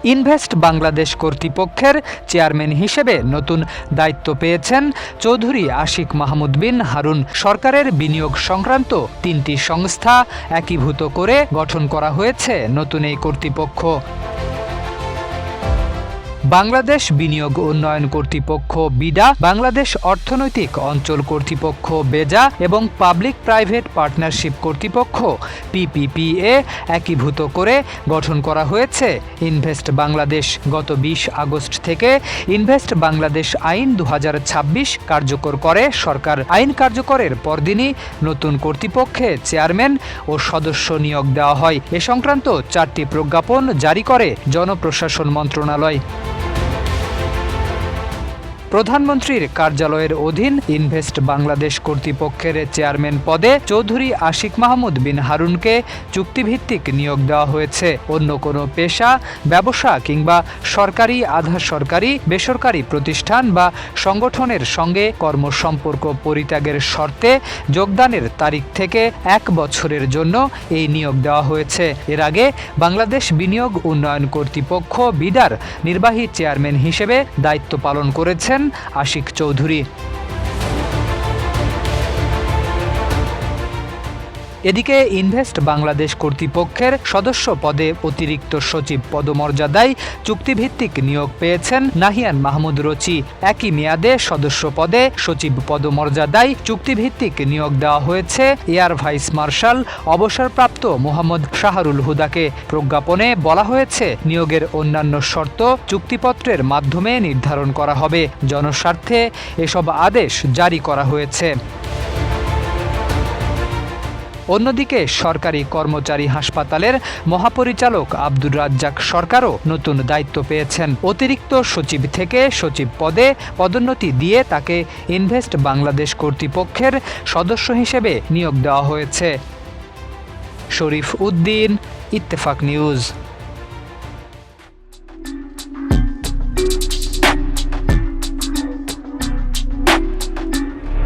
Invest Bangladesh কর্তৃপক্ষের chairman হিসেবে নতুন দায়িত্ব পেয়েছেন চৌধুরী আশিক মাহমুদ বিন হারুন। সরকারের বিনিয়োগ সংক্রান্ত ৩টি সংস্থা একীভূত করে গঠন করা হয়েছে নতুন এই কর্তৃপক্ষ। বাংলাদেশ বিনিয়োগ উন্নয়ন কর্তৃপক্ষ বিডা, বাংলাদেশ অর্থনৈতিক অঞ্চল কর্তৃপক্ষ বেজা এবং পাবলিক প্রাইভেট পার্টনারশিপ কর্তৃপক্ষ পিপিপিএ একীভূত করে গঠন করা হয়েছে ইনভেস্ট বাংলাদেশ। গত ২০ আগস্ট থেকে ইনভেস্ট বাংলাদেশ আইন ২০২৬ কার্যকর করে সরকার। আইন কার্যকরের পরদিনই নতুন কর্তৃপক্ষে চেয়ারম্যান ও সদস্য নিয়োগ দেওয়া হয়। এ সংক্রান্ত ৪টি প্রজ্ঞাপন জারি করে জনপ্রশাসন মন্ত্রণালয়। প্রধানমন্ত্রীর কার্যালয়ের অধীন ইনভেস্ট বাংলাদেশ কর্তৃপক্ষের চেয়ারম্যান পদে চৌধুরী আশিক মাহমুদ বিন হারুনকে চুক্তিভিত্তিক নিয়োগ দেওয়া হয়েছে। অন্য কোনো পেশা, ব্যবসা কিংবা সরকারি, আধা সরকারি, বেসরকারি প্রতিষ্ঠান বা সংগঠনের সঙ্গে কর্মসম্পর্ক পরিত্যাগের শর্তে যোগদানের তারিখ থেকে ১ বছরের জন্য এই নিয়োগ দেওয়া হয়েছে। এর আগে বাংলাদেশ বিনিয়োগ উন্নয়ন কর্তৃপক্ষ বিডার নির্বাহী চেয়ারম্যান হিসেবে দায়িত্ব পালন করেছেন আশিক চৌধুরী। এদিকে ইনভেস্ট বাংলাদেশ কর্তৃপক্ষের সদস্য পদে অতিরিক্ত সচিব পদমর্যাদায় চুক্তিভিত্তিক নিয়োগ পেয়েছেন নাহিয়ান মাহমুদ রচি। একই মেয়াদে সদস্য পদে সচিব পদমর্যাদায় চুক্তিভিত্তিক নিয়োগ দেওয়া হয়েছে এয়ার ভাইস মার্শাল অবসরপ্রাপ্ত মোহাম্মদ শাহরুল হুদাকে। প্রজ্ঞাপনে বলা হয়েছে, নিয়োগের অন্যান্য শর্ত চুক্তিপত্রের মাধ্যমে নির্ধারণ করা হবে। জনস্বার্থে এসব আদেশ জারি করা হয়েছে। অন্যদিকে সরকারি কর্মচারী হাসপাতালের মহাপরিচালক আব্দুর রাজ্জাক সরকারও নতুন দায়িত্ব পেয়েছেন। অতিরিক্ত সচিব থেকে সচিব পদে পদোন্নতি দিয়ে তাকে ইনভেস্ট বাংলাদেশ কর্তৃপক্ষের সদস্য হিসেবে নিয়োগ দেওয়া হয়েছে। শরীফ উদ্দিন, ইত্তেফাক নিউজ।